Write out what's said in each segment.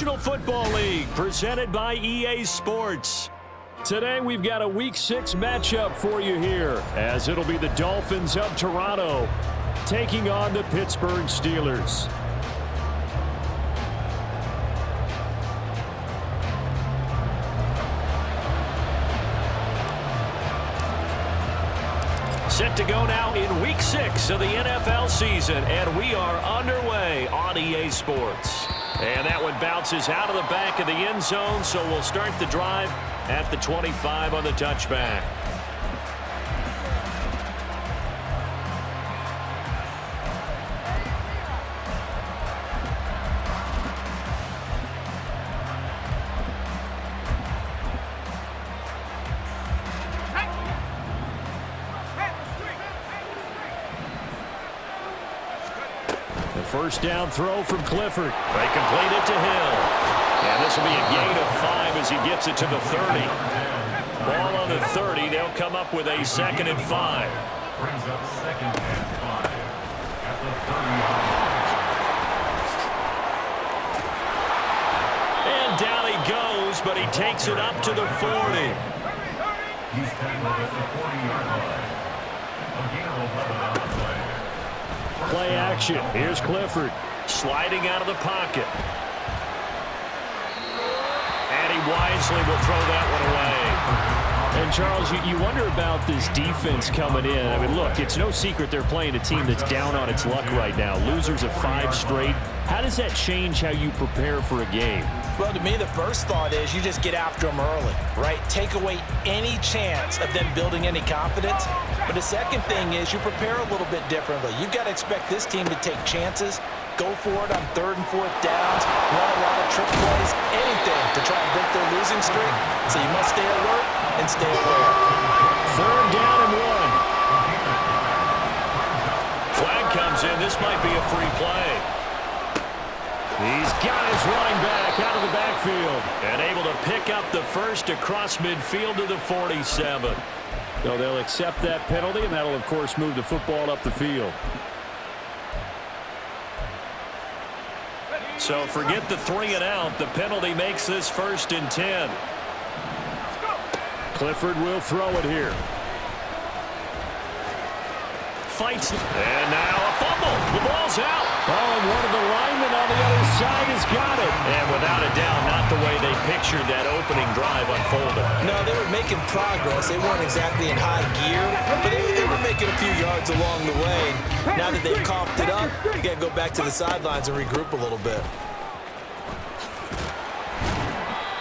National Football League, presented by EA Sports. Today, we've got a Week 6 matchup for you here, as it'll be the Dolphins of Toronto taking on the Pittsburgh Steelers. Set to go now in Week 6 of the NFL season, and we are underway on EA Sports. And that one bounces out of the back of the end zone, so we'll start the drive at the 25 on the touchback. First down throw from Clifford. They complete it to Hill. And this will be a gain of 5 as he gets it to the 30. Ball on the 30. They'll come up with a 2nd and 5. Brings up 2nd and 5 at the 30. And down he goes, but he takes it up to the 40. He's tackled at the 40-yard line. A gain of 11 on the play. Play action. Here's Clifford sliding out of the pocket. And he wisely will throw that one away. And, Charles, you wonder about this defense coming in. I mean, look, it's no secret they're playing a team that's down on its luck right now. Losers of 5 straight. How does that change how you prepare for a game? Well, to me, the first thought is you just get after them early, right? Take away any chance of them building any confidence. But the second thing is you prepare a little bit differently. You've got to expect this team to take chances, go for it on 3rd and 4th downs, run a lot of trick plays, anything to try and break their losing streak. So you must stay alert and stay aware. 3rd down and 1. Flag comes in. This might be a free play. He's got his running back out of the backfield and able to pick up the first across midfield to the 47. So they'll accept that penalty, and that'll, of course, move the football up the field. So forget the 3 and out. The penalty makes this 1st and 10. Clifford will throw it here. Fights, and now a fumble. The ball's out. Oh, and one of the linemen on the other side has got it. And without a doubt, not the way they pictured that opening drive unfolded. No, they were making progress. They weren't exactly in high gear, but they were making a few yards along the way. Now that they've coughed it up, you got to go back to the sidelines and regroup a little bit.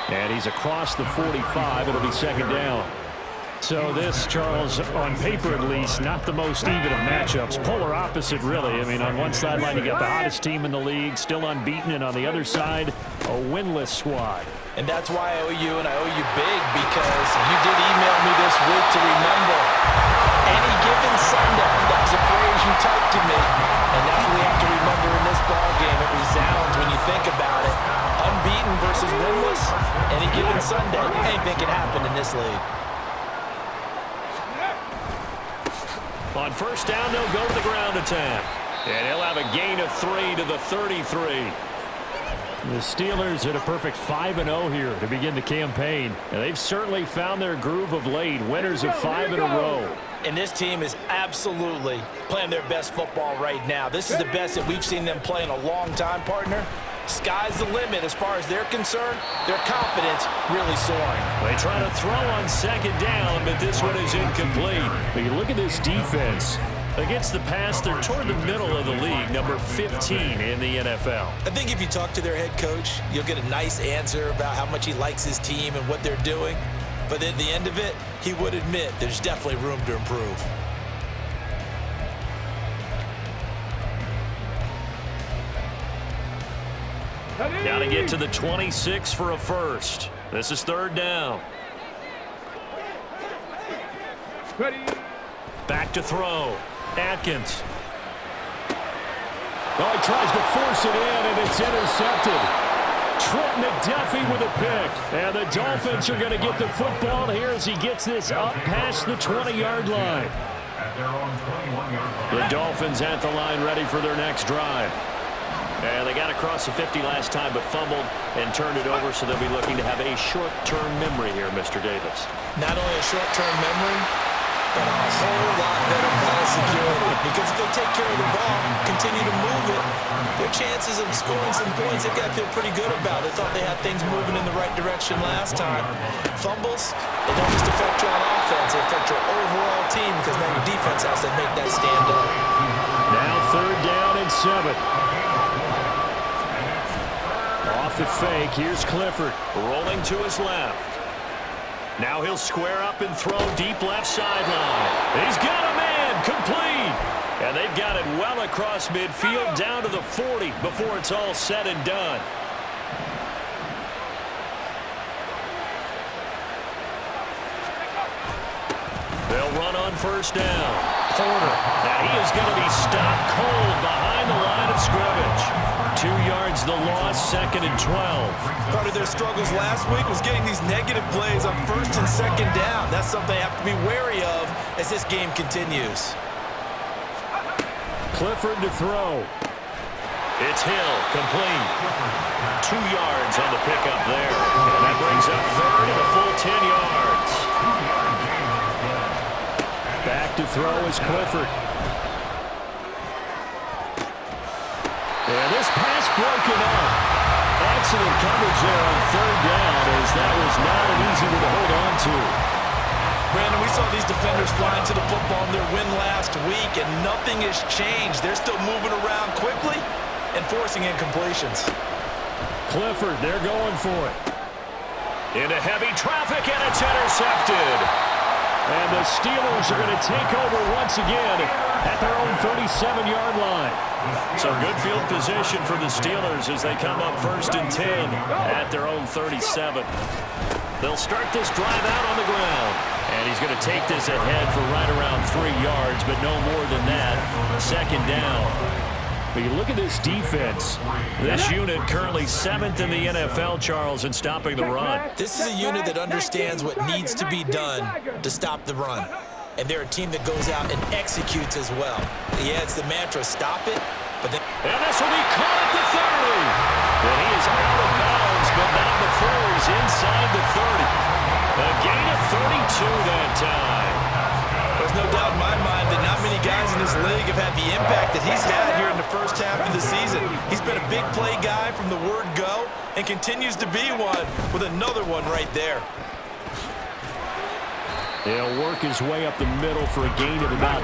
And he's across the 45. It'll be 2nd down. So this, Charles, on paper at least, not the most even of matchups. Polar opposite, really. I mean, on one sideline, you got the hottest team in the league, still unbeaten, and on the other side, a winless squad. And that's why I owe you, and I owe you big, because you did email me this week to remember any given Sunday. That was a phrase you typed to me, and that's what we have to remember in this ballgame. It resounds when you think about it. Unbeaten versus winless, any given Sunday. Anything can happen in this league. On 1st down, they'll go to the ground attack. And he'll have a gain of 3 to the 33. The Steelers at a perfect 5-0 here to begin the campaign. And they've certainly found their groove of late, winners of 5 in a row. And this team is absolutely playing their best football right now. This is the best that we've seen them play in a long time, partner. Sky's the limit as far as they're concerned. Their confidence really soaring. They try to throw on 2nd down, but this one is incomplete. But you look at this defense. Against the pass, they're toward the middle of the league, number 15 in the NFL. I think if you talk to their head coach, you'll get a nice answer about how much he likes his team and what they're doing. But at the end of it, he would admit there's definitely room to improve. Got to get to the 26 for a first. This is 3rd down. Back to throw. Atkins. Oh, he tries to force it in, and it's intercepted. Trent McDuffie with a pick. And the Dolphins are going to get the football here as he gets this up past the 20-yard line. At their own 21-yard line. The Dolphins at the line ready for their next drive. And they got across the 50 last time, but fumbled and turned it over, so they'll be looking to have a short-term memory here, Mr. Davis. Not only a short-term memory, but a whole lot better ball security. Because if they take care of the ball, continue to move it, their chances of scoring some points, they've got to feel pretty good about. They thought they had things moving in the right direction last time. Fumbles, they don't just affect you on offense, they affect your overall team, because now your defense has to make that stand up. Now 3rd down and 7. Off the fake, here's Clifford. Rolling to his left. Now he'll square up and throw deep left sideline. He's got a man, complete. And they've got it well across midfield down to the 40 before it's all said and done. They'll run on 1st down. Porter. Now he is going to be stopped cold behind the line of scrimmage. 2 yards the loss, 2nd and 12. Part of their struggles last week was getting these negative plays on 1st and 2nd down. That's something they have to be wary of as this game continues. Clifford to throw. It's Hill, complete. 2 yards on the pickup there. And that brings up 3rd and a full 10 yards. Back to throw is Clifford. And this pass broken up. Excellent coverage there on 3rd down, as that was not an easy one to hold on to. Brandon, we saw these defenders flying to the football in their win last week, and nothing has changed. They're still moving around quickly and forcing incompletions. Clifford, they're going for it. Into heavy traffic, and it's intercepted. And the Steelers are going to take over once again at their own 37-yard line. So good field position for the Steelers as they come up 1st and 10 at their own 37. They'll start this drive out on the ground. And he's going to take this ahead for right around 3 yards, but no more than that. 2nd down. But you look at this defense. This unit currently 7th in the NFL, Charles, in stopping the run. This is a unit that understands what needs to be done to stop the run. And they're a team that goes out and executes as well. Yeah, it's the mantra, stop it. But then and this will be caught at the 30. And he is out of bounds, but not before he's inside the 30. A gain of 32 that time. There's no doubt in my mind that not many guys in this league have had the impact that he's had here in the first half of the season. He's been a big play guy from the word go and continues to be one with another one right there. He'll work his way up the middle for a gain of about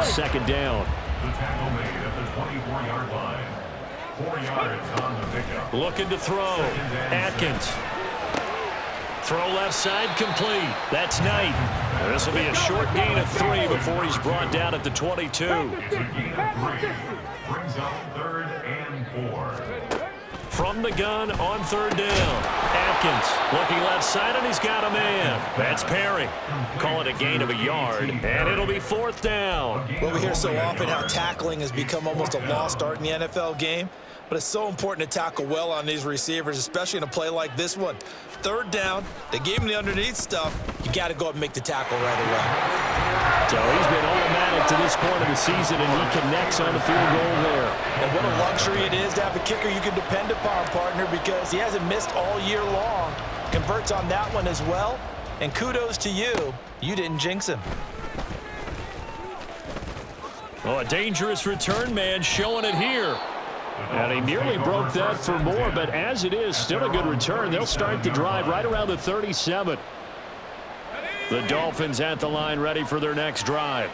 4. 2nd down. The tackle made at the 24-yard line. 4 yards on the pickup. Looking to throw. Atkins. Throw left side, complete. That's Knight. This will be a short gain of 3 before he's brought down at the 22. It's a gain of 3. Brings up 3rd and 4. From the gun on 3rd down. Atkins looking left side, and he's got a man. That's Perry. Call it a gain of a yard, and it'll be 4th down. Well, we hear so often how tackling has become almost a lost art in the NFL game. But it's so important to tackle well on these receivers, especially in a play like this one. 3rd down, they gave him the underneath stuff. You got to go up and make the tackle right away. So he's been automatic to this point of the season, and he connects on the field goal there. And what a luxury it is to have a kicker you can depend upon, partner, because he hasn't missed all year long. Converts on that one as well. And kudos to you. You didn't jinx him. Oh, a dangerous return man showing it here. And he nearly broke that for more, but as it is, still a good return. They'll start the drive right around the 37. The Dolphins at the line, ready for their next drive.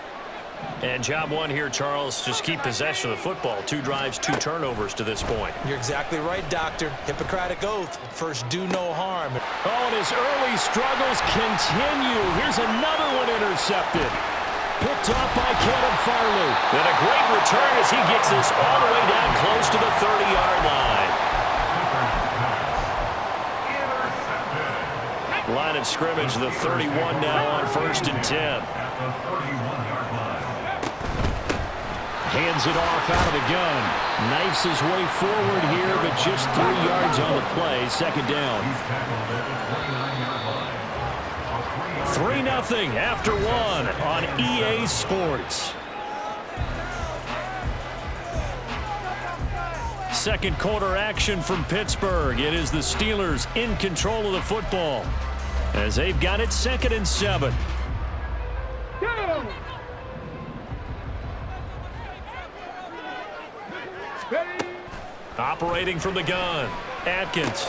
And job one here, Charles, just keep possession of the football. 2 drives, 2 turnovers to this point. You're exactly right, Doctor. Hippocratic oath. First, do no harm. Oh, and his early struggles continue. Here's another one intercepted. Picked off by Caleb Farley. And a great return as he gets this all the way down close to the 30-yard line. Line of scrimmage, the 31 now on 1st and 10. Hands it off out of the gun. Knifes his way forward here, but just 3 yards on the play. 2nd down. 3-0 after 1 on EA Sports. second quarter action from Pittsburgh. It is the Steelers in control of the football as they've got it 2nd and 7. Operating from the gun, Atkins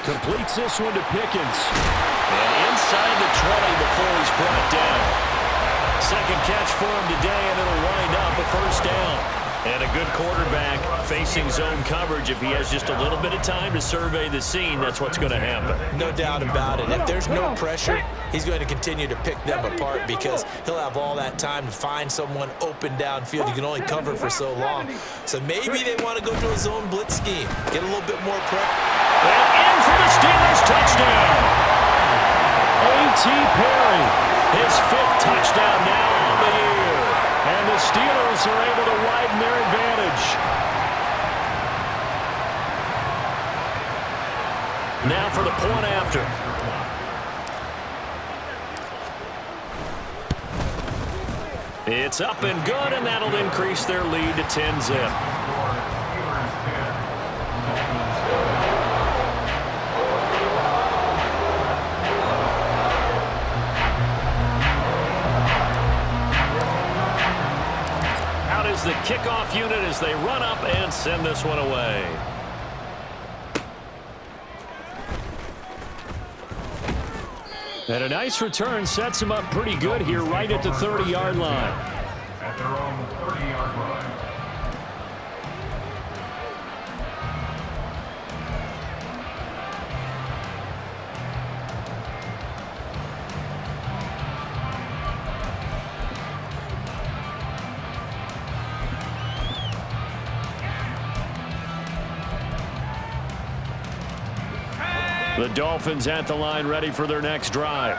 completes this one to Pickens. And inside the 20 before he's brought down. Second catch for him today, and it'll wind up a first down. And a good quarterback facing zone coverage. If he has just a little bit of time to survey the scene, that's what's going to happen. No doubt about it. If there's no pressure, he's going to continue to pick them apart because he'll have all that time to find someone open downfield. You can only cover for so long. So maybe they want to go to a zone blitz scheme, get a little bit more pressure. And in for the Steelers touchdown. A.T. Perry, his 5th touchdown now on the year. And the Steelers are able to widen their advantage. Now for the point after. It's up and good, and that'll increase their lead to 10-zip. The kickoff unit as they run up and send this one away. And a nice return sets him up pretty good here right at the 30-yard line. At their own 30-yard line. The Dolphins at the line ready for their next drive.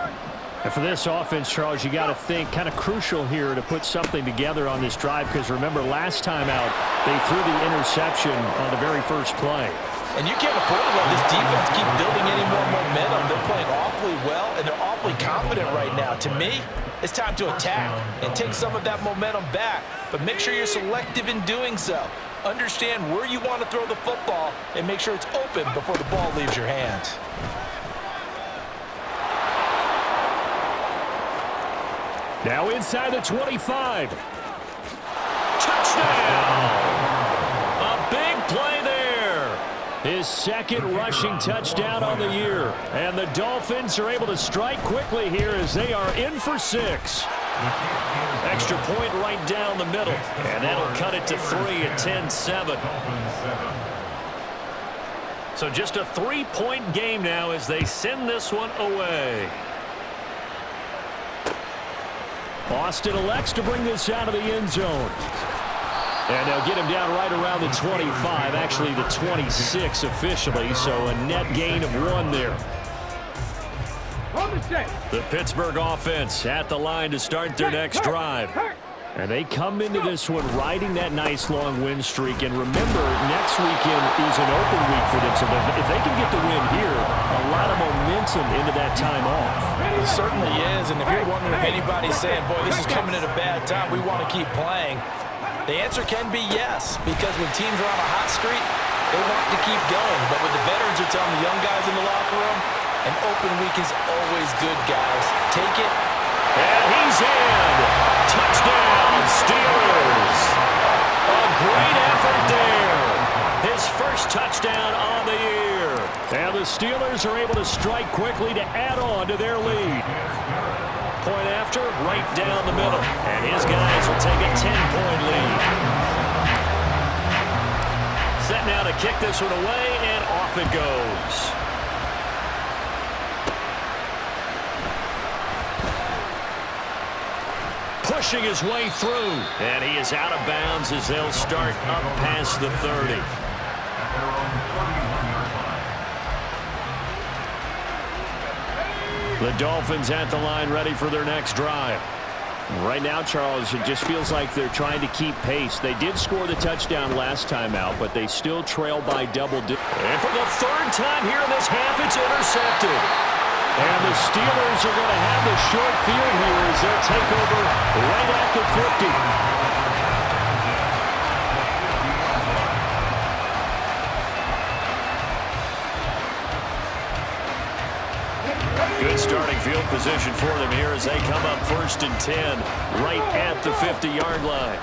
And for this offense, Charles, you got to think kind of crucial here to put something together on this drive because remember last time out they threw the interception on the very first play. And you can't afford to let this defense keep building any more momentum. They're playing awfully well, and they're awfully confident right now. To me, it's time to attack and take some of that momentum back. But make sure you're selective in doing so. Understand where you want to throw the football and make sure it's open before the ball leaves your hands. Now inside the 25. Touchdown! A big play there. His 2nd rushing touchdown on the year. And the Dolphins are able to strike quickly here as they are in for 6. Extra point right down the middle. And that'll cut it to 3 at 10-7. So just a 3-point game now as they send this one away. Austin elects to bring this out of the end zone. And they'll get him down right around the 25, actually the 26 officially, so a net gain of 1 there. The Pittsburgh offense at the line to start their next drive. And they come into this one riding that nice long win streak. And remember, next weekend is an open week for them. So if they can get the win here, a lot of momentum into that time off. It certainly is. And if you're wondering if anybody's saying, boy, this is coming at a bad time, we want to keep playing, the answer can be yes. Because when teams are on a hot streak, they want to keep going. But what the veterans are telling the young guys in the locker room, an open week is always good, guys. Take it. And he's in. Touchdown, Steelers. A great effort there. His first touchdown on the year. And the Steelers are able to strike quickly to add on to their lead. Point after, right down the middle. And his guys will take a 10-point lead. Set now to kick this one away, and off it goes. Pushing his way through. And he is out of bounds as they'll start up past the 30. The Dolphins at the line ready for their next drive. Right now, Charles, it just feels like they're trying to keep pace. They did score the touchdown last time out, but they still trail by double digits. And for the 3rd time here in this half, it's intercepted. And the Steelers are going to have the short field here as they'll take over right at the 50. Good starting field position for them here as they come up 1st and 10 right at the 50-yard line.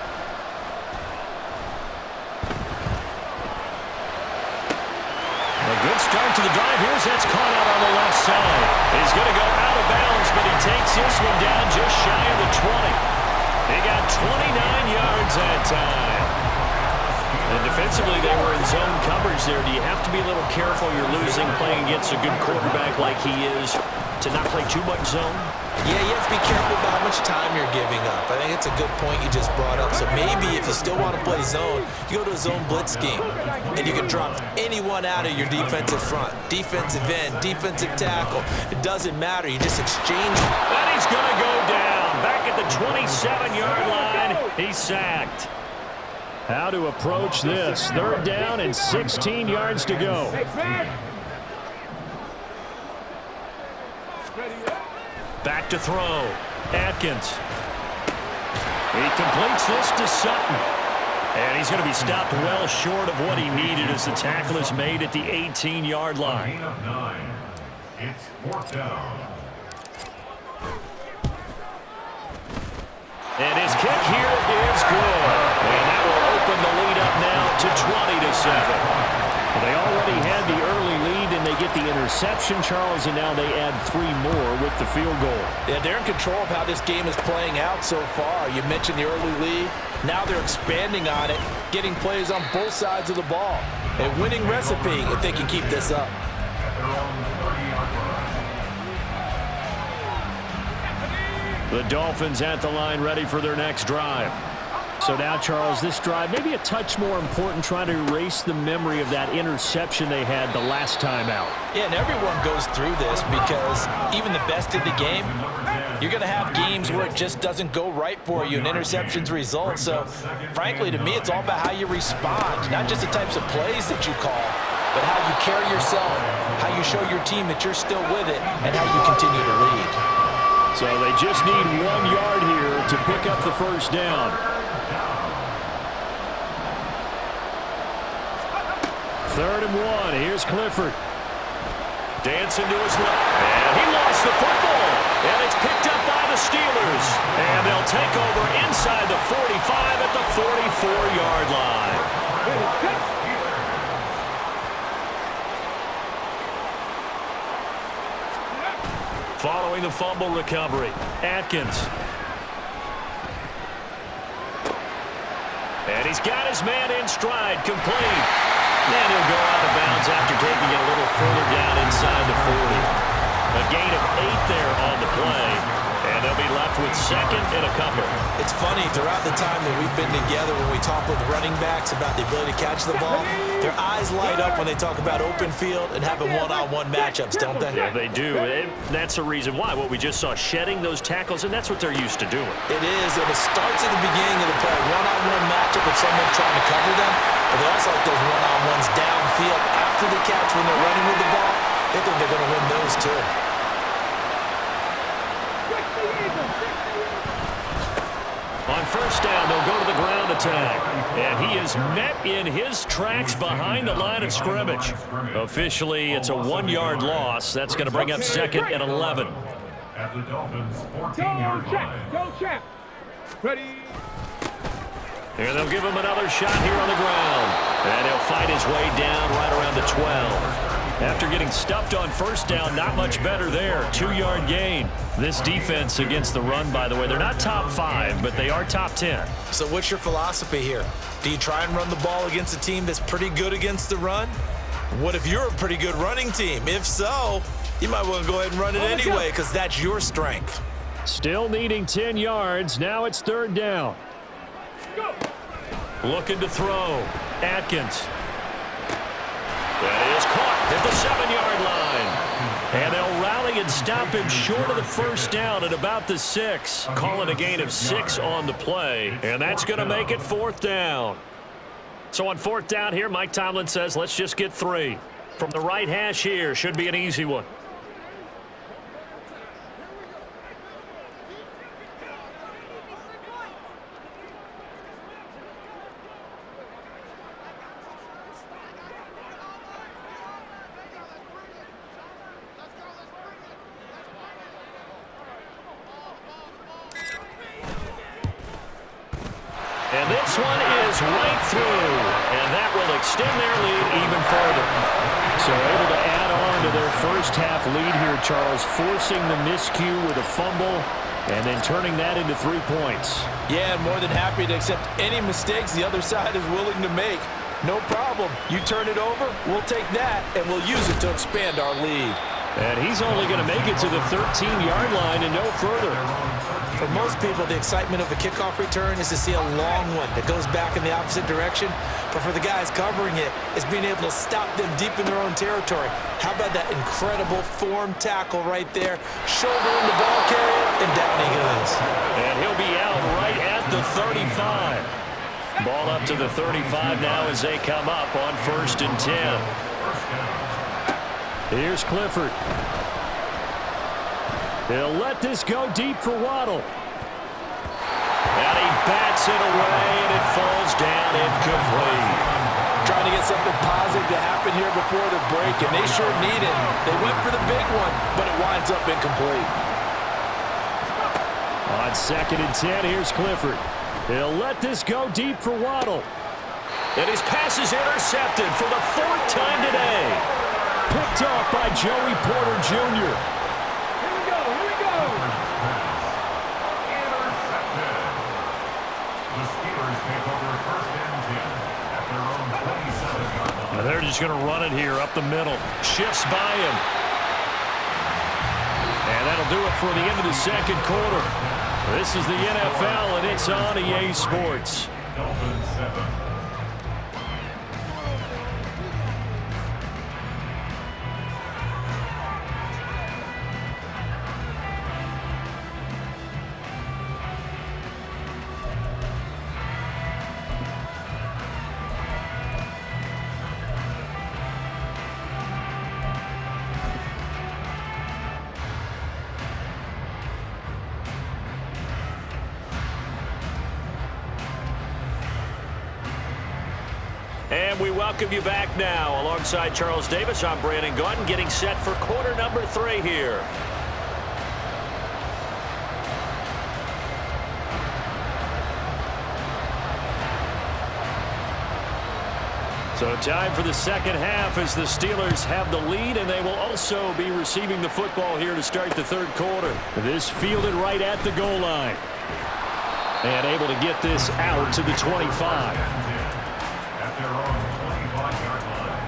A good start to the drive. That's caught out on the left side. He's going to go out of bounds, but he takes this one down just shy of the 20. He got 29 yards that time. And defensively, they were in zone coverage there. Do you have to be a little careful? You're losing playing against a good quarterback like he is to not play too much zone? Yeah, you have to be careful about how much time you're giving up. I think it's a good point you just brought up. So maybe if you still want to play zone, you go to a zone blitz scheme, and you can drop anyone out of your defensive front. Defensive end, defensive tackle. It doesn't matter. You just exchange them. And he's going to go down. Back at the 27-yard line. He's sacked. How to approach this. 3rd down and 16 yards to go. Back to throw. Atkins. He completes this to Sutton. And he's going to be stopped well short of what he needed as the tackle is made at the 18-yard line. Gain of 9. It's 4th down. And his kick here is good. And that will open the lead up now to 20-7. They already had the early lead, and they get the interception, Charles, and now they add 3 more with the field goal. Yeah, they're in control of how this game is playing out so far. You mentioned the early lead. Now they're expanding on it, getting plays on both sides of the ball. A winning recipe if they can keep this up. The Dolphins at the line ready for their next drive. So now, Charles, this drive maybe a touch more important, trying to erase the memory of that interception they had the last time out. Yeah, and everyone goes through this because even the best in the game, you're going to have games where it just doesn't go right for you and interceptions result. So, frankly, to me, it's all about how you respond, not just the types of plays that you call, but how you carry yourself, how you show your team that you're still with it, and how you continue to lead. So they just need 1 yard here to pick up the 1st down. 3rd and 1. Here's Clifford. Dancing to his left. And he lost the football. And it's picked up by the Steelers. And they'll take over inside the 45 at the 44-yard line. Following the fumble recovery, Atkins. And he's got his man in stride, complete. And he'll go out of bounds after taking it a little further down inside the 40. A gain of 8 there on the play. And they'll be left with 2nd and a couple. It's funny, throughout the time that we've been together, when we talk with running backs about the ability to catch the ball, their eyes light up when they talk about open field and having one-on-one matchups, don't they? Yeah, they do. And that's the reason why. What we just saw, shedding those tackles, and that's what they're used to doing. It is, and it starts at the beginning of the play. One-on-one matchup with someone trying to cover them, but they also like those one-on-ones downfield after the catch when they're running with the ball. They think they're going to win those too. On 1st down, they'll go to the ground attack. And he is met in his tracks behind the line of scrimmage. Officially, it's a 1-yard loss. That's going to bring up 2nd and 11. At the Dolphins' 14-yard line. Go, champ. Ready. And they'll give him another shot here on the ground. And he'll fight his way down right around the 12. After getting stuffed on 1st down, not much better there. 2-yard gain. This defense against the run, by the way, they're not top 5, but they are top 10. So what's your philosophy here? Do you try and run the ball against a team that's pretty good against the run? What if you're a pretty good running team? If so, you might want to go ahead and run it anyway because that's your strength. Still needing 10 yards. Now it's 3rd down. Go. Looking to throw. Atkins. That is caught at the 7-yard line. And they'll rally and stop him short of the 1st down at about the 6. Calling a gain of 6 on the play. And that's going to make it 4th down. So on 4th down here, Mike Tomlin says, let's just get 3. From the right hash here, should be an easy one. And this one is right through. And that will extend their lead even further. So able to add on to their first half lead here, Charles, forcing the miscue with a fumble and then turning that into 3 points. Yeah, more than happy to accept any mistakes the other side is willing to make. No problem. You turn it over, we'll take that, and we'll use it to expand our lead. And he's only going to make it to the 13-yard line and no further. For most people, the excitement of a kickoff return is to see a long one that goes back in the opposite direction. But for the guys covering it, it's being able to stop them deep in their own territory. How about that incredible form tackle right there? Shoulder in the ball carrier, and down he goes. And he'll be out right at the 35. Ball up to the 35 now as they come up on 1st and 10. Here's Clifford. They'll let this go deep for Waddle. And he bats it away, and it falls down incomplete. Trying to get something positive to happen here before the break, and they sure need it. They went for the big one, but it winds up incomplete. On 2nd and 10, here's Clifford. They'll let this go deep for Waddle. And his pass is intercepted for the 4th time today. Picked off by Joey Porter Jr. They're just going to run it here up the middle. Shifts by him. And that'll do it for the end of the 2nd quarter. This is the NFL, and it's on EA Sports. Dolphins 7. And we welcome you back now. Alongside Charles Davis, I'm Brandon Gunn, getting set for quarter number 3 here. So time for the 2nd half as the Steelers have the lead, and they will also be receiving the football here to start the 3rd quarter. This fielded right at the goal line. And able to get this out to the 25. At their own 25-yard line.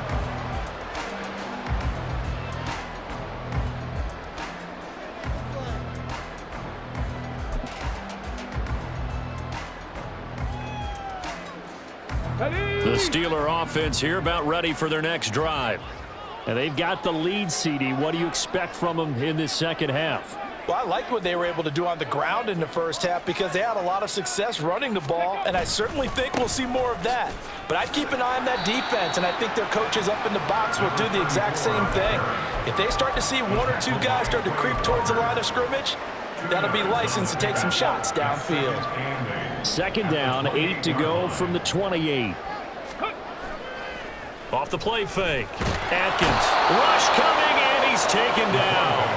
The Steeler offense here about ready for their next drive. And they've got the lead, CD. What do you expect from them in this 2nd half? Well, I liked what they were able to do on the ground in the 1st half because they had a lot of success running the ball, and I certainly think we'll see more of that. But I'd keep an eye on that defense, and I think their coaches up in the box will do the exact same thing. If they start to see 1 or 2 guys start to creep towards the line of scrimmage, that'll be licensed to take some shots downfield. 2nd down, 8 to go from the 28. Off the play fake. Atkins. Rush coming, and he's taken down.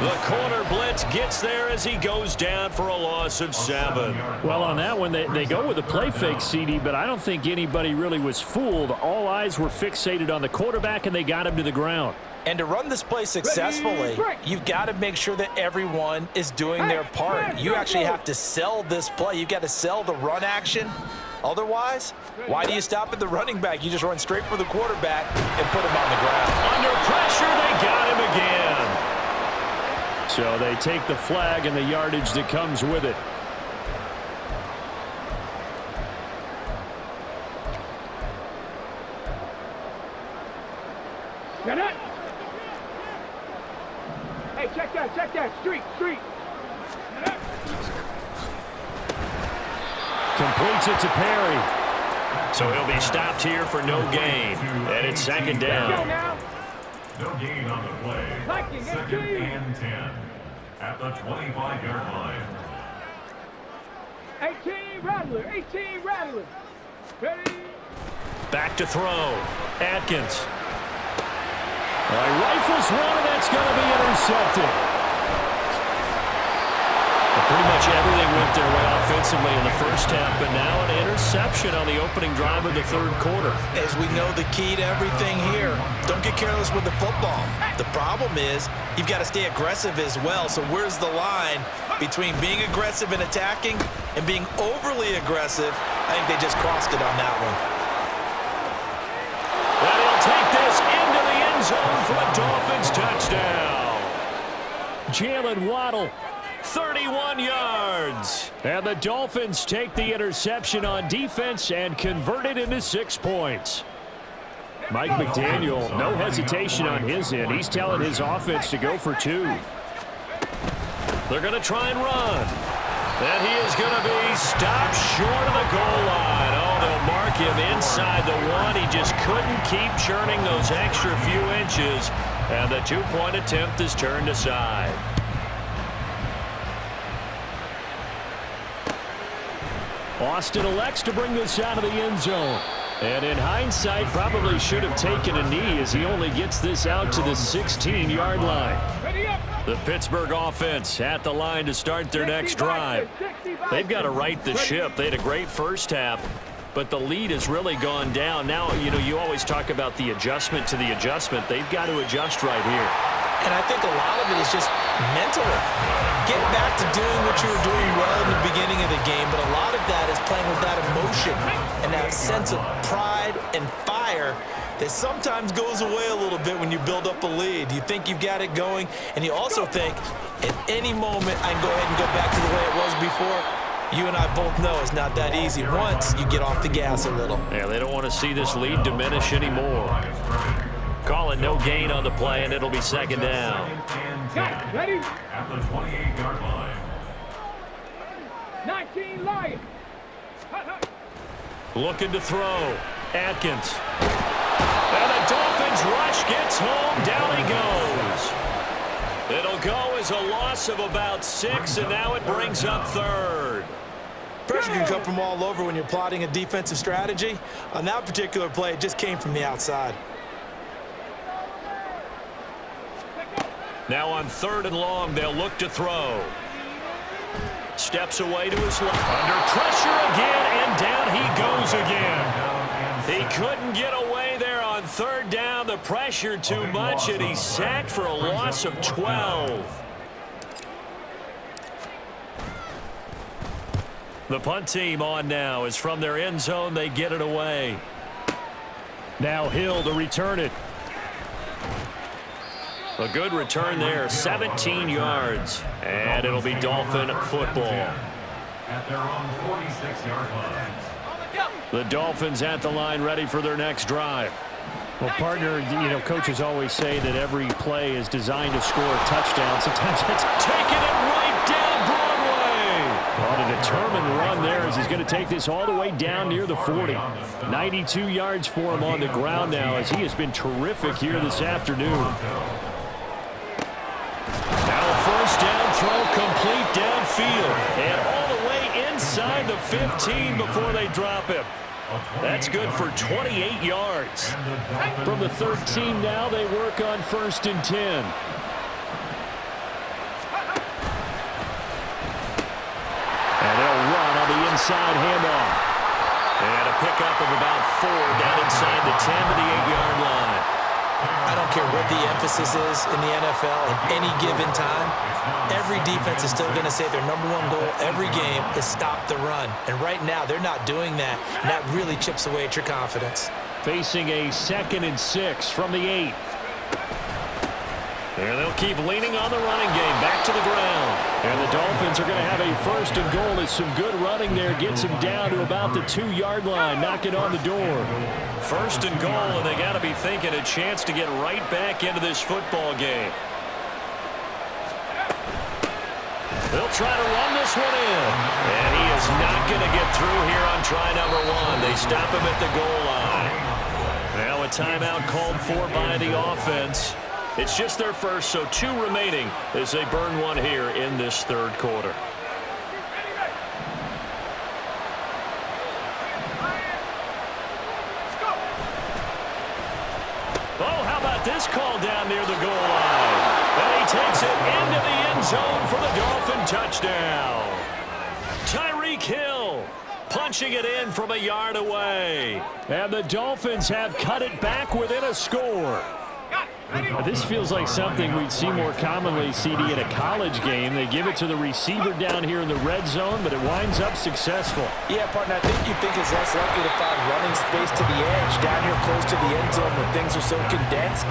The corner blitz gets there as he goes down for a loss of 7. Well, on that one, they go with a play fake, CD, but I don't think anybody really was fooled. All eyes were fixated on the quarterback, and they got him to the ground. And to run this play successfully, you've got to make sure that everyone is doing their part. You actually have to sell this play. You've got to sell the run action. Otherwise, why do you stop at the running back? You just run straight for the quarterback and put him on the ground. Under pressure, they got him again. So they take the flag and the yardage that comes with it. Get it. Hey, check that. Street. Completes it to Perry. So he'll be stopped here for no gain. And it's 2nd down. No gain on the play. 2nd and 10 at the 25-yard line. 18 Rattler. Ready? Back to throw. Atkins. Rifles one, and that's going to be intercepted. Pretty much everything went their way offensively in the first half, but now an interception on the opening drive of the third quarter. As we know, the key to everything here, don't get careless with the football. The problem is you've got to stay aggressive as well. So where's the line between being aggressive and attacking and being overly aggressive? I think they just crossed it on that one. And he'll take this into the end zone for a Dolphins touchdown. Jalen Waddle, 31 yards. And the Dolphins take the interception on defense and convert it into 6 points. Mike McDaniel, no hesitation on his end. He's telling his offense to go for 2. They're going to try and run. And he is going to be stopped short of the goal line. Oh, they'll mark him inside the 1. He just couldn't keep churning those extra few inches. And the 2-point attempt is turned aside. Austin elects to bring this out of the end zone. And in hindsight, probably should have taken a knee as he only gets this out to the 16-yard line. The Pittsburgh offense at the line to start their next drive. They've got to right the ship. They had a great first half, but the lead has really gone down. Now, you always talk about the adjustment to the adjustment. They've got to adjust right here. And I think a lot of it is just mentally. Get back to doing what you were doing well in the beginning of the game, but a lot of that is playing with that emotion and that sense of pride and fire that sometimes goes away a little bit when you build up a lead. You think you've got it going, and you also think at any moment I can go ahead and go back to the way it was before. You and I both know it's not that easy once you get off the gas a little. Yeah, they don't want to see this lead diminish anymore. Call it no gain on the play, and it'll be second down. Ready? At the 28-yard line. 19 Lions. Looking to throw. Atkins. And the Dolphins rush gets home. Down he goes. It'll go as a loss of about 6, and now it brings up third. Pressure can come from all over when you're plotting a defensive strategy. On that particular play, it just came from the outside. Now on 3rd and long, they'll look to throw. Steps away to his left. Under pressure again, and down he goes again. He couldn't get away there on 3rd down. The pressure too much, and he's sacked for a loss of 12. The punt team on now is from their end zone. They get it away. Now Hill to return it. A good return there, 17 yards. And it'll be Dolphin football. At their own 46-yard line. The Dolphins at the line ready for their next drive. Well, partner, coaches always say that every play is designed to score a touchdown. Sometimes it's taking it right down Broadway. Well, a determined run there as he's going to take this all the way down near the 40. 92 yards for him on the ground now as he has been terrific here this afternoon. Now a first down throw complete downfield. And all the way inside the 15 before they drop him. That's good for 28 yards. From the 13 now, they work on 1st and 10. And they'll run on the inside handoff. And a pickup of about 4 down inside the 10 to the 8-yard line. I don't care what the emphasis is in the NFL at any given time. Every defense is still going to say their #1 goal every game is stop the run. And right now, they're not doing that, and that really chips away at your confidence. Facing a 2nd and 6 from the 8. And they'll keep leaning on the running game. Back to the ground. And the Dolphins are going to have a 1st and goal as some good running there gets them down to about the 2-yard line. Knock it on the door. 1st and goal, and they got to be thinking a chance to get right back into this football game. They'll try to run this one in. And he is not going to get through here on try #1. They stop him at the goal line. Now a timeout called for by the offense. It's just their first, so 2 remaining as they burn one here in this 3rd quarter. Oh, how about this call down near the goal line? And he takes it into the end zone for the Dolphin touchdown. Tyreek Hill punching it in from a yard away. And the Dolphins have cut it back within a score. This feels like something we'd see more commonly, CD, in a college game. They give it to the receiver down here in the red zone, but it winds up successful. Yeah, partner, I think you think it's less likely to find running space to the edge down here close to the end zone when things are so condensed.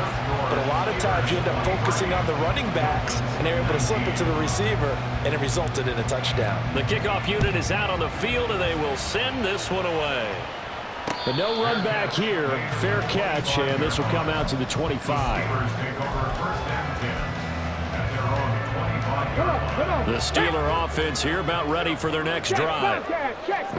But a lot of times you end up focusing on the running backs, and they're able to slip it to the receiver, and it resulted in a touchdown. The kickoff unit is out on the field, and they will send this one away. But no run back here. Fair catch, and this will come out to the 25. The Steeler offense here about ready for their next drive.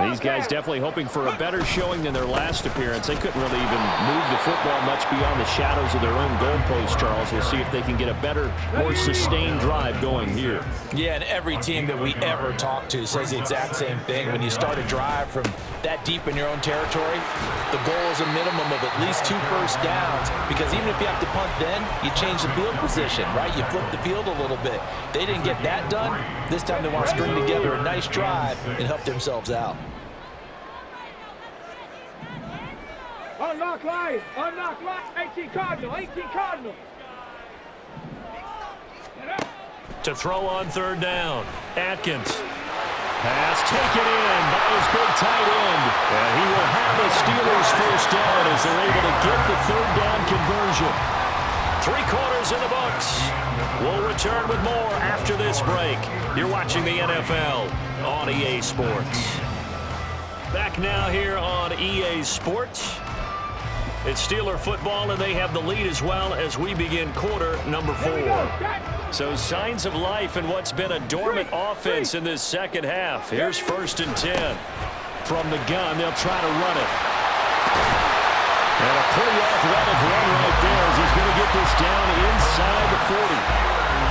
These guys definitely hoping for a better showing than their last appearance. They couldn't really even move the football much beyond the shadows of their own goalpost, Charles. We'll see if they can get a better, more sustained drive going here. Yeah, and every team that we ever talk to says the exact same thing. When you start a drive from that deep in your own territory, the goal is a minimum of at least 2 first downs, because even if you have to punt then, you change the field position, right? You flip the field a little bit. They didn't get that done. This time they want to string together a nice drive and help themselves out. Unlock line. 18 Cardinal. To throw on third down, Atkins. Pass taken in by his big tight end. And he will have the Steelers first down as they're able to get the third down conversion. 3 quarters in the books. We'll return with more after this break. You're watching the NFL on EA Sports. Back now here on EA Sports. It's Steeler football, and they have the lead as well as we begin quarter number 4. So signs of life in what's been a dormant offense in this second half. Here's 1st and 10. From the gun, they'll try to run it. And a pretty athletic run right there as he's going to get this down inside the 40.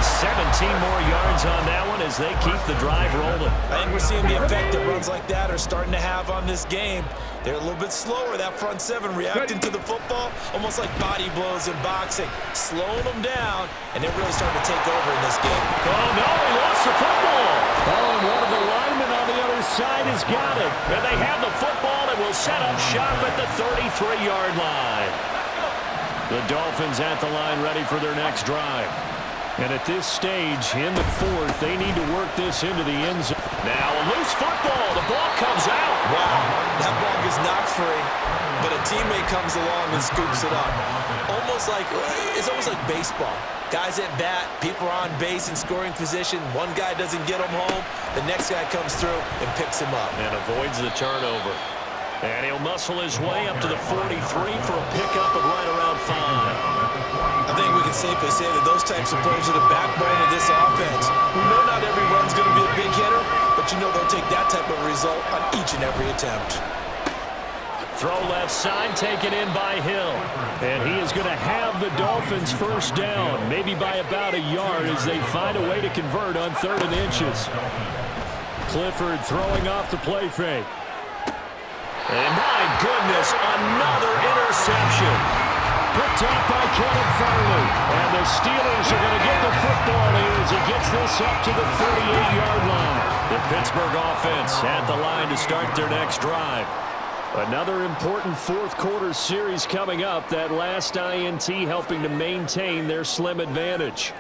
17 more yards on that one as they keep the drive rolling. I think we're seeing the effect that runs like that are starting to have on this game. They're a little bit slower, that front 7, reacting to the football, almost like body blows in boxing, slowing them down, and they're really starting to take over in this game. Oh, no, he lost the football. Oh, and one of the linemen on the other side has got it. And they have the football and will set up shop at the 33-yard line. The Dolphins at the line ready for their next drive. And at this stage, in the 4th, they need to work this into the end zone. Now a loose football. The ball comes out. Wow, that ball is knocked free, but a teammate comes along and scoops it up. It's almost like baseball. Guys at bat, people are on base in scoring position. One guy doesn't get him home. The next guy comes through and picks him up. And avoids the turnover. And he'll muscle his way up to the 43 for a pickup of right around 5. I think we can safely say that those types of players are the backbone of this offense. We know not every run's going to be a big hitter, but you know they'll take that type of result on each and every attempt. Throw left side, taken in by Hill. And he is going to have the Dolphins first down, maybe by about a yard as they find a way to convert on 3rd and inches. Clifford throwing off the play fake. And my goodness, another interception. Picked up by Kevin Farley. And the Steelers are going to get the football here as he gets this up to the 38-yard line. The Pittsburgh offense at the line to start their next drive. Another important 4th quarter series coming up. That last INT helping to maintain their slim advantage.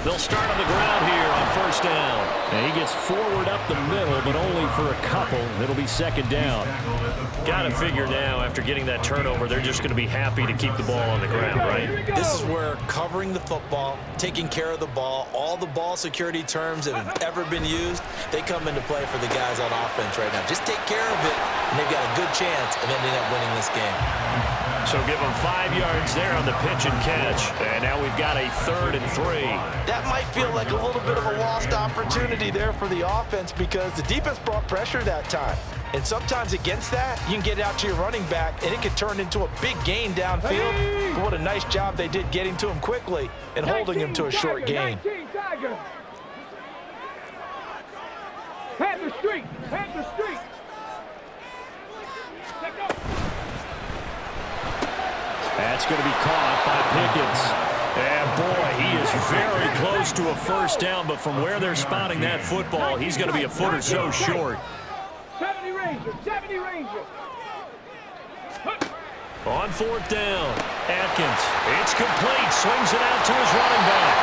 They'll start on the ground here on 1st down. And he gets forward up the middle, but only for a couple. It'll be 2nd down. Got to figure now, after getting that turnover, they're just going to be happy to keep the ball on the ground, right? This is where covering the football, taking care of the ball, all the ball security terms that have ever been used, they come into play for the guys on offense right now. Just take care of it, and they've got a good chance of ending up winning this game. So give them 5 yards there on the pitch and catch. And now we've got a 3rd and 3. That might feel like a little bit of a lost opportunity there for the offense because the defense brought pressure that time. And sometimes against that, you can get out to your running back, and it could turn into a big gain downfield. But what a nice job they did getting to him quickly and holding him to a short gain. street. Hang the street. Let go. That's going to be caught by Pickens. And boy, he is very close to a first down, but from where they're spotting that football, he's going to be a foot or so short. 70 Rangers, 70 Rangers. On fourth down, Atkins. It's complete. Swings it out to his running back.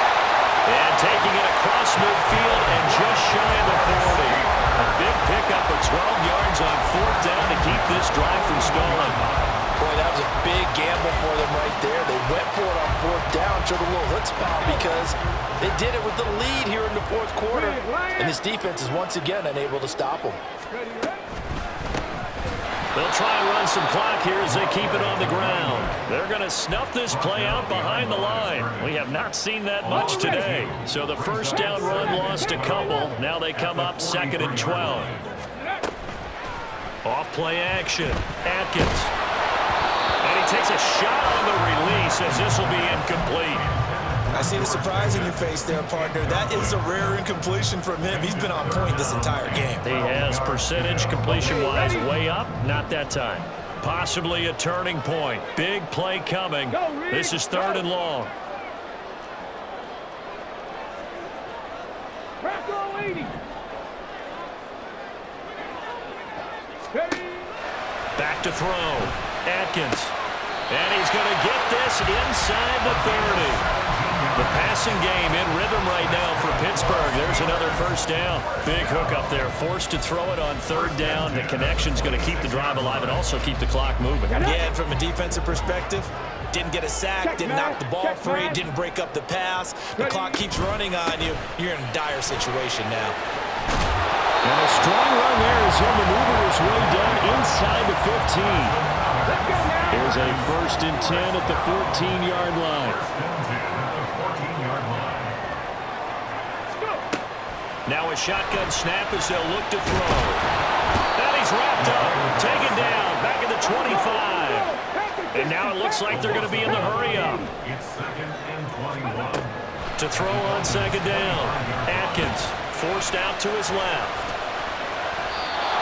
And taking it across midfield and just shy of the 40. A big pickup of 12 yards on fourth down to keep this drive from stalling. Boy, that was a big gamble for them right there. They went for it on fourth down, showed a little chutzpah because they did it with the lead here in the fourth quarter. And this defense is once again unable to stop them. They'll try and run some clock here as they keep it on the ground. They're going to snuff this play out behind the line. We have not seen that much today. So the first down run lost a couple. Now they come up 2nd and 12. Off play action. Atkins. And he takes a shot on the release as this will be incomplete. I see the surprise in your face there, partner. That is a rare incompletion from him. He's been on point this entire game. He has percentage completion-wise way up. Not that time. Possibly a turning point. Big play coming. This is 3rd and long. Back to throw. Atkins. And he's going to get this inside the 30. The passing game in rhythm right now for Pittsburgh. There's another first down. Big hook up there. Forced to throw it on 3rd down. The connection's going to keep the drive alive and also keep the clock moving. Yeah, and from a defensive perspective, didn't get a sack, didn't knock the ball free, didn't break up the pass. The clock keeps running on you. You're in a dire situation now. And a strong run there as he'll maneuver his way down inside the 15. Here's a 1st and 10 at the 14-yard line. Now a shotgun snap as they'll look to throw. And he's wrapped up, taken down, back at the 25. And now it looks like they're going to be in the hurry-up. It's 2nd and 21. To throw on 2nd down. Atkins forced out to his left.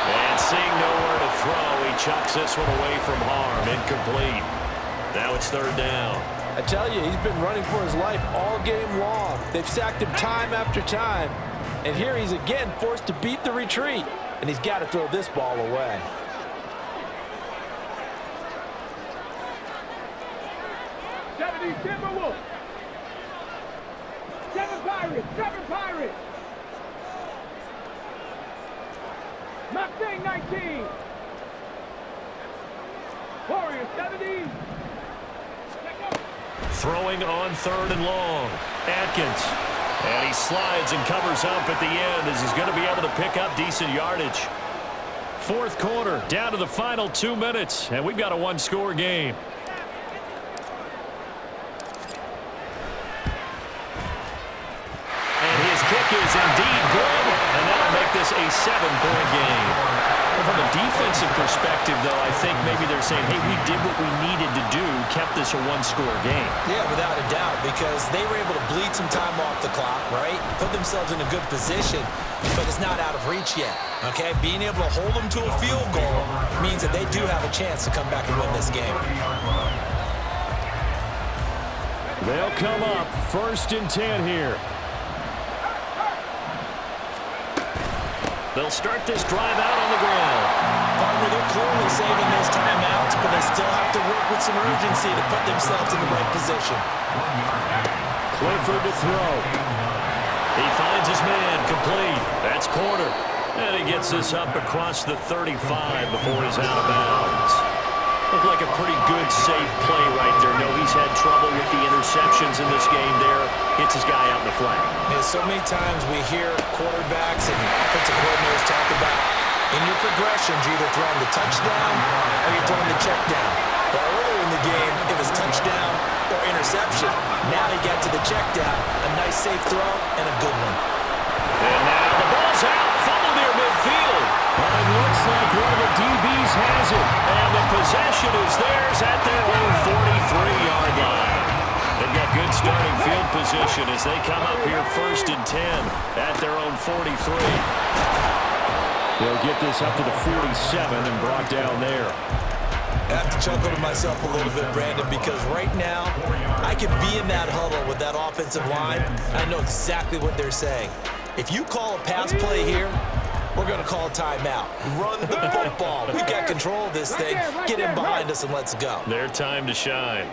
And seeing nowhere to throw, he chucks this one away from harm. Incomplete. Now it's 3rd down. I tell you, he's been running for his life all game long. They've sacked him time after time. And here he's again forced to beat the retreat. And he's got to throw this ball away. Timberwolves. 7 Pirates. 7 Pirates. Mustang 19. Warriors 70. Throwing on 3rd and long. Atkins. And he slides and covers up at the end as he's going to be able to pick up decent yardage. 4th quarter, down to the final 2 minutes, and we've got a 1-score game. And his kick is indeed good, and that'll make this a 7-point game. From a defensive perspective, though, I think maybe they're saying, hey, we did what we needed to do, kept this a 1-score game. Yeah, without a doubt, because they were able to bleed some time off the clock, right? Put themselves in a good position, but it's not out of reach yet, okay? Being able to hold them to a field goal means that they do have a chance to come back and win this game. They'll come up 1st and 10 here. They'll start this drive out on the ground. Partner, they're clearly saving those timeouts, but they still have to work with some urgency to put themselves in the right position. Clifford to throw. He finds his man, complete. That's Porter. And he gets this up across the 35 before he's out of bounds. Looked like a pretty good, safe play right there. No, he's had trouble with the interceptions in this game there. Hits his guy out in the flat. Yeah, so many times we hear quarterbacks and offensive coordinators talk about in your progressions, you're either throwing the touchdown or you're throwing the check down. But earlier in the game, it was touchdown or interception. Now he got to the check down. A nice, safe throw and a good one. And now the ball's out. Fumble near midfield. But it looks like one of the DBs has it. And the possession is theirs at their own 43-yard line. They've got good starting field position as they come up here 1st and 10 at their own 43. They'll get this up to the 47 and brought down there. I have to chuckle to myself a little bit, Brandon, because right now I could be in that huddle with that offensive line. I know exactly what they're saying. If you call a pass play here, we're going to call a timeout. Run the football. We've got control of this thing. Get him behind us and let's go. Their time to shine.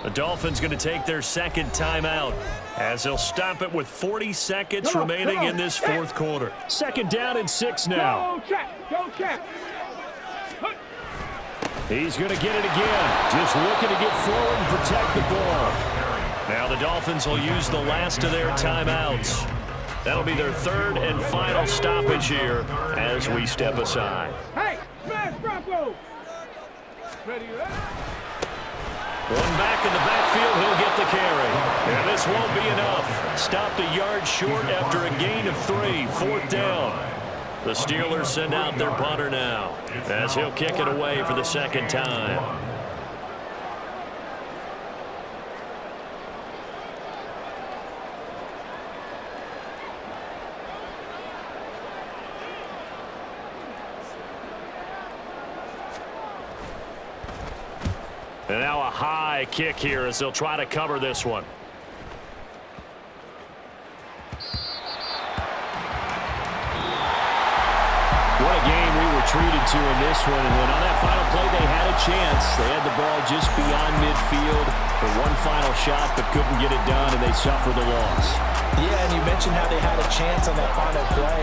The Dolphins going to take their second timeout as they'll stop it with 40 seconds remaining in this fourth quarter. Second down and 6 now. Go check. He's going to get it again. Just looking to get forward and protect the ball. Now the Dolphins will use the last of their timeouts. That'll be their third and final stoppage here as we step aside. Hey, smash Bronco. Ready, One back in the backfield, he'll get the carry. And this won't be enough. Stopped a yard short after a gain of 3. Fourth down. The Steelers send out their punter now as he'll kick it away for the second time. And now a high kick here as they'll try to cover this one. What a game we were treated to in this one. And when on that final play they had a chance. They had the ball just beyond midfield for one final shot but couldn't get it done, and they suffered the loss. Yeah, and you mentioned how they had a chance on that final play.